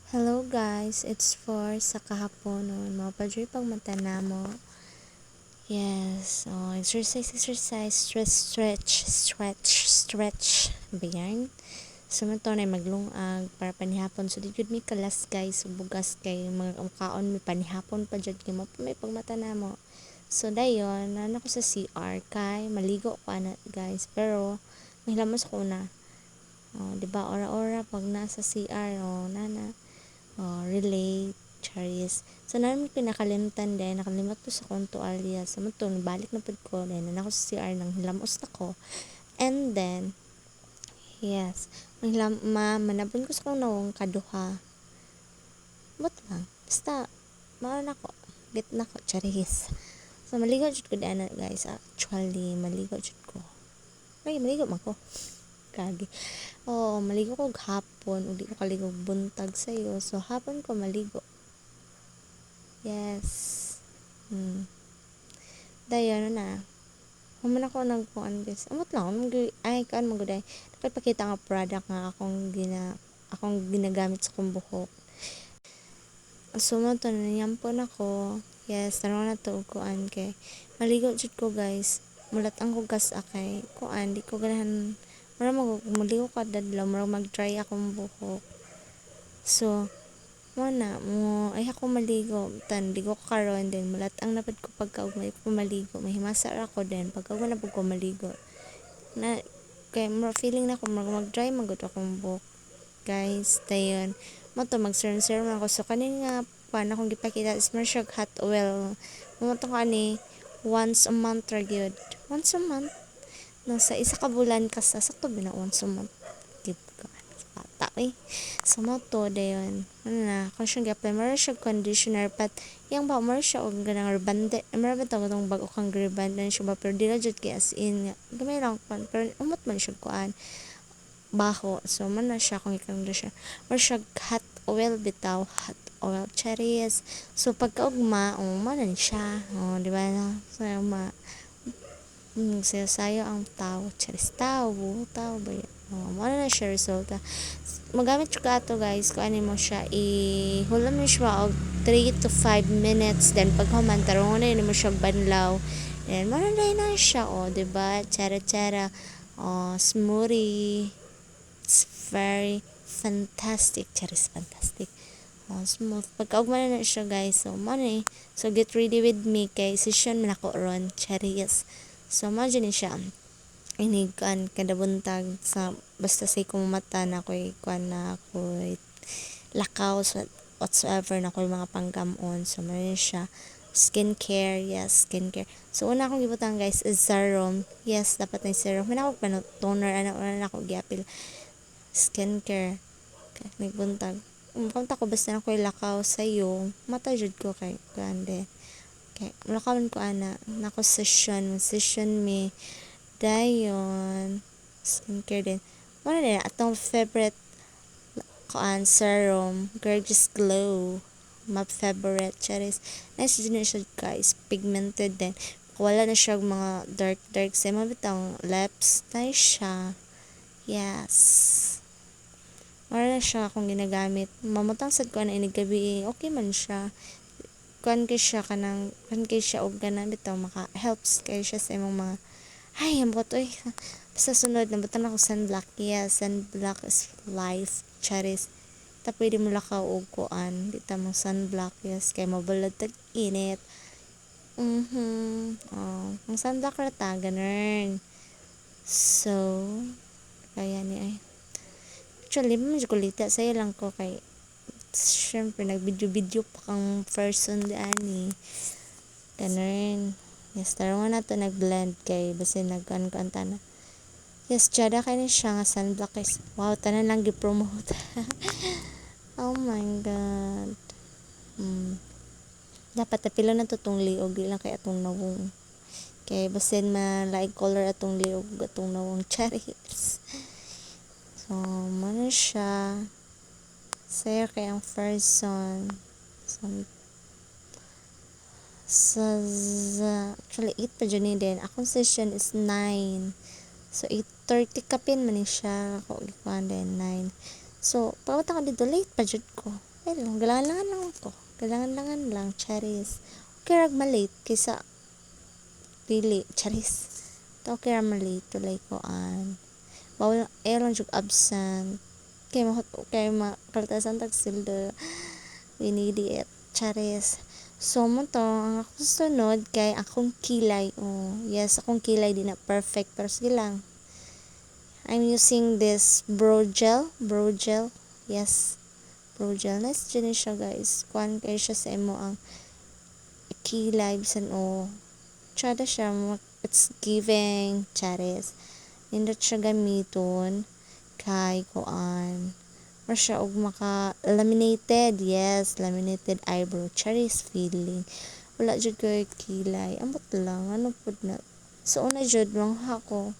Hello guys, it's for sa kahapon nun. Mga padre pag mata na mo. Yes, exercise, stretch. Bayan. Sumunto na maglungag para panihapon. So, di jud mi kalas guys, bugas kay mga kaon mi panihapon pa jud kay mo may pagmata na mo. So, dayon, ano ko sa CR kay maligo ko na guys. Pero, mahilamos ko na. Diba, ora-ora pag nasa CR, nana. Relate, charis. So, namin pinakalimutan din, nakalimot ko sa konto alias. Sa mga balik na pud ko, then ako sa CR nang hilamos na ko. And then, yes, manabon ko sa kong nawong kaduha. But lang, basta, maano na ko, bit na ko, charis. So, maligo jud ko na guys, actually, maligo jud ko. Ay, maligo man ko. Kagi. Maligo ko hapon, udi ko kaligog buntag sa'yo. So, hapon ko maligo. Yes. Dayon na. Human ako nagpuan guys. Amot lang, ay kaan maguday. Nakipakita nga product nga akong ginagamit sa kong buhok. So, mo to nanyampon ako. Yes, naroon na to kuan kay maligo jud ko guys. Mulat ang hugas akay kuan di ko ganahan mura maligo ka dadlaw mura mag-dry akong buhok. So, ay ako maligo ligo ko karon din mulat ang napad ko pagkaug may ko maligo mahimasa ra ko din pagkaug na pud ko maligo na kay mo feeling na ko mag-dry magud akong buhok guys dayon mo to mag-serum ako so kanin nga paano akong gipakita is more siyang hot oil mo to kani once a month ra gyud once a month no sa isa ka bulan ka sa sakto bina once a month gid ka bata sa moto dayon kung siyang gi-apply mara siya conditioner but yang ba mara siya og ganang rebande mara ba tawag bago kang rebande siya ba pero dila jud kay as in gamay lang pero umot man siya kuan baho so man na siya kung ikang siya mara siya hot oil bitaw hot oil cherries so pagkaugma man siya di ba na so sayo ang tao cherries tao ba yan mo na siya resulta magamit siya ato guys kung ano mo siya ihulam mo siya og 3 to 5 minutes then pag human tarong na yun mo siya banlaw then maranday na siya diba chara smoothie it's very fantastic charis fantastic smooth pagkaugma na siya guys so so get ready with me kay session man ako ron charis so imagine siya inigan kada buntag sa basta say kong mata na ko'y kuan na ko'y lakaw so whatsoever na ko'y mga panggamon so meron siya skincare yes skincare so una akong gibutang guys is serum yes dapat na serum man ako toner ana ako giapil skincare okay, nagbuntag kumta ko basta na ko'y lakaw sayo mata jud ko kay grande okay lakawan ko ana nako session me dayon skincare din muna din atong favorite kuan serum gorgeous glow my favorite charis nice din siya guys pigmented din wala na siya mga dark sa mga bitang lips nice siya yes wala na siya akong ginagamit mamutang sad ko na inigabi okay man siya kuan kay siya og ganan bitaw maka helps kay siya sa imong mga ay, ang buto sa sunod, nabutan ako sunblock. Yes, sunblock is life. Charis. Pwede mo lakaw og kuan. Dita mong sunblock. Yes, kay mabalad tag-init. Ang sunblock rata, ganun. So, kaya ni ay. Actually, medyo kulita. Saya lang ko kay syempre, nag-video pa kang person daan ni. Ganun. Yes, tarungan na to nag-blend kay basta nagkuan-kuanta na. Yes, tsada kay ni siya nga sunblock guys. Wow, tanan lang gi-promote. Oh my god. Dapat tapilo na to tong liog lang kay atong nawong. Kay basin laing color atong liog atong nawong cherries. So, mana siya. Sayo kay ang first son. Actually 8 pa dyan din akong session is 9 so 8:30 kapin man siya ako ikuan din 9 so pagawat ako dito late pa dyan ko okay lang, galangan lang ko. Galangan lang, charis. Okay rag malate kaysa dili, charis. To okay ra malate, tulay ko bawal lang jug absent. Kay makaltasan tag sildo. We need it, charis. So mo to, ang ako sunod kay akong kilay. Oh, yes, akong kilay di na perfect pero sige lang. I'm using this bro gel. Yes, bro gel. Nice dyan siya guys. Kuhan kayo siya sa imo ang kilay bisan tsada siya. It's giving charis. Nindot siya gamiton kay kuan. Or siya og maka laminated. Yes, laminated eyebrow. Charis feeling. Wala jud ko'y kilay. Ambot lang. Ano po na. So, una jud lang ako.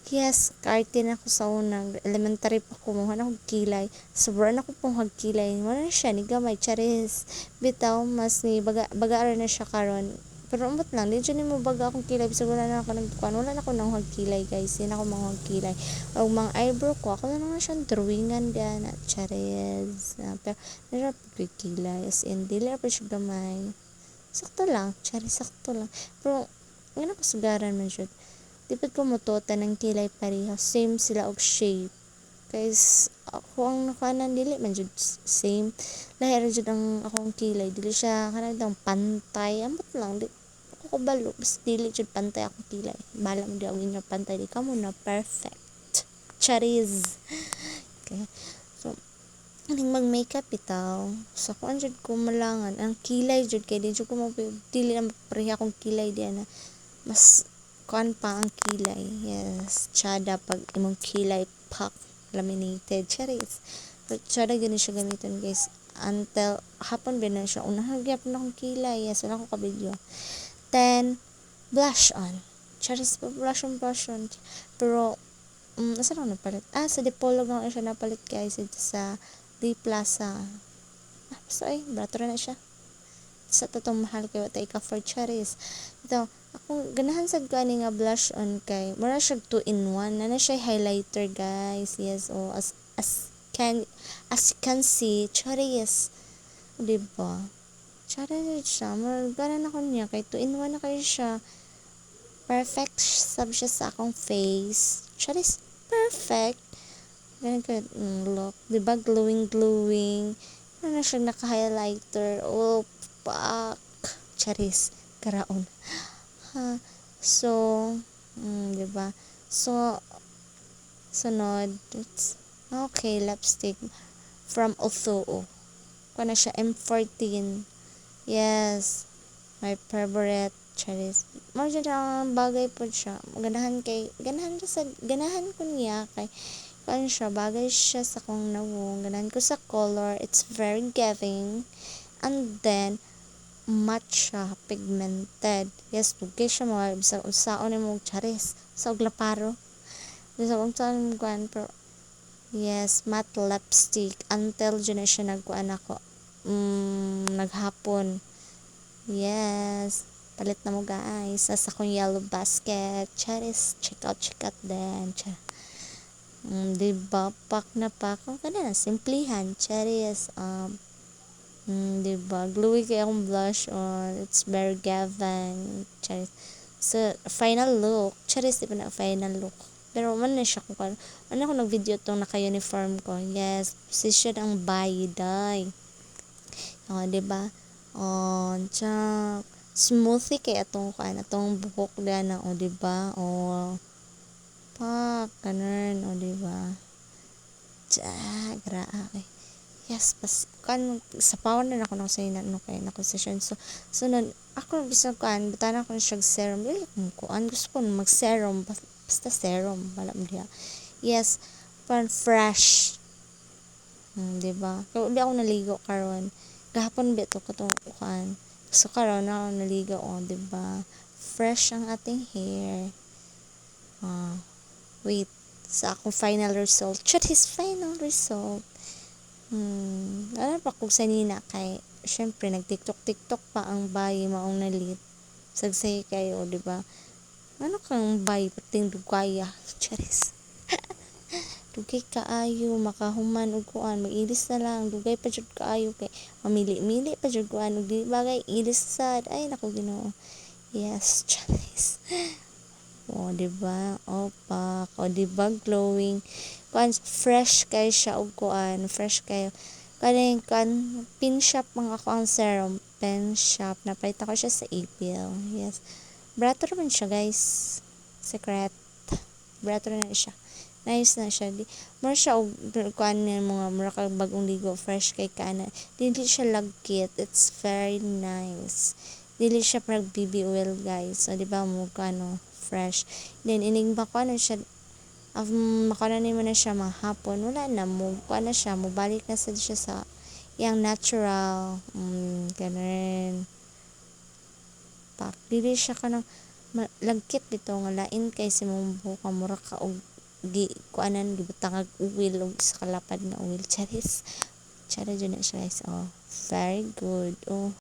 Yes, kartin ako sa unang elementary pa ko mo akong kilay. Sobrang ako pong hagkilay. Wala na siya ni gamay charis. Bitaw mas ni baga na siya karon. Pero ambot lang, di dyan mo baga akong kilay. Bisa wala na ako nagkuhan. Wala na ako nang hagkilay guys. Yan ako mga hagkilay. O mga eyebrow ko. Ako na naman siyang drawingan gan. Charis. Pero narap ko kilay. As in, dili pa siya gamay. Sakto lang. Charis, sakto lang. Pero, nga nakasugaran man siya. Di ba't ko matuta ng kilay pareha. Same sila og shape. Guys, ako ang nakanan dili man jud same. Lahi ra jud ang akong kilay. Dili siya kanang pantay. Ambot lang. Ako balo. Basta dili jud pantay akong kilay. Bala mo di ang inyo pantay. Di ka mo na perfect. Charis. Okay. So, aning mag-makeup itaw. So, kung jud ko malangan. Ang kilay jud kay di jud ko dili na pareha akong kilay diyan na mas kuan pa ang kilay. Yes. Tsada pag imong kilay pack laminated. Charis. But tsada gani siya gamitin guys. Until hapon ba na siya. Unang nagyapon akong kilay. Yes. Wala ko ka-video. Then, blush on. Charis pa blush on. Pero, asa lang napalit? Sa Dipolog lang siya napalit guys. Ito sa D Plaza. Basta brato na siya. Sa tatong mahal kayo tayo ka for charis. Ito, akong ganahan sa gani nga blush on kay mura siya 2-in-1 na siya highlighter guys. Yes, as can see charis, diba? Charis siya, ganahan ako niya kay 2-in-1 na kayo siya. Perfect sab siya sa akong face. Charis, perfect. Ganun ka look, diba? Glowing. Ano na siya naka-highlighter. Oh, pak. Charis, karaon. So, diba? So, sunod, okay, lipstick from Othuo. Kung na siya, M14. Yes, my favorite, charis. Mga dyan bagay po siya. Ganahan ko niya kay kung siya, bagay siya sa kong nawong. Ganahan ko sa color. It's very giving. And then, matcha pigmented. Yes, bugay siya mga bisag unsaon mo charis sa uglaparo. Bisag unsaon mo kuan pero yes, matte lipstick until dyan na siya nagkuan ako. Naghapon. Yes, palit na mo guys. Sa akong yellow basket. Charis, check out then. Diba, pak na pak. Ang na, simplihan. Charis, diba, gluey kaya akong blush on. It's very gavin. Charis. So, final look. Charis, diba na final look. Pero, man na siya kung ano ako nag-video itong naka-uniform ko. Yes, position ang bayiday. Diba? Tsak. Smoothie kaya atong buhok na. Diba? Pak, ganun. Diba? Tsak, grabe. Yes, sa power na ako sa kay nako session. So ako bisag butana ko siya serum. Dili gusto ko mag-serum basta serum wala mo diha. Yes, pan fresh. Diba? Kaya di ako naligo karon. Gahapon bito ko tong kuan. So karon ako naligo diba? Fresh ang ating hair. Wait, sa akong final result. Chat his final result. Ano pa kung sanina kay syempre nag-tiktok pa ang bayi maong nalit sagsay kayo, diba? Ano kang bayi pating dugaya charis dugay kaayo makahuman og kuan mag-ilis na lang dugay pa jud kaayo kay mamili-mili pa jud kuan og dili bagay ilis sad ay naku Ginoo. Yes, Charis. O, diba? Opak. O, diba? Glowing. Kuan, fresh kayo siya og kuan. Fresh kayo. Kaning kuan, pin shop mga ako ang serum. Pen shop. Napalita ko siya sa April. Yes. Brato naman siya, guys. Secret. Brato na siya. Nice na siya. Mura siya og kuan niya mga mura kag bagong ligo. Fresh kay kana. Dili siya lagkit. It's very nice. Dili siya parang BB oil, guys. So, diba mo ano fresh. Then, ining bako na siya, makaroon mo na siya mahapon, wala na, kuha na siya, mubalik na siya sa yung natural, ganun. Pak, dili siya ka ng, lagkit dito, nga lain kay si mong buka, mura ka, og, kuanan, gibutangag uwil, og sa kalapad na uwil, charis. Chara dyan na siya, guys. Oh, very good. Oh.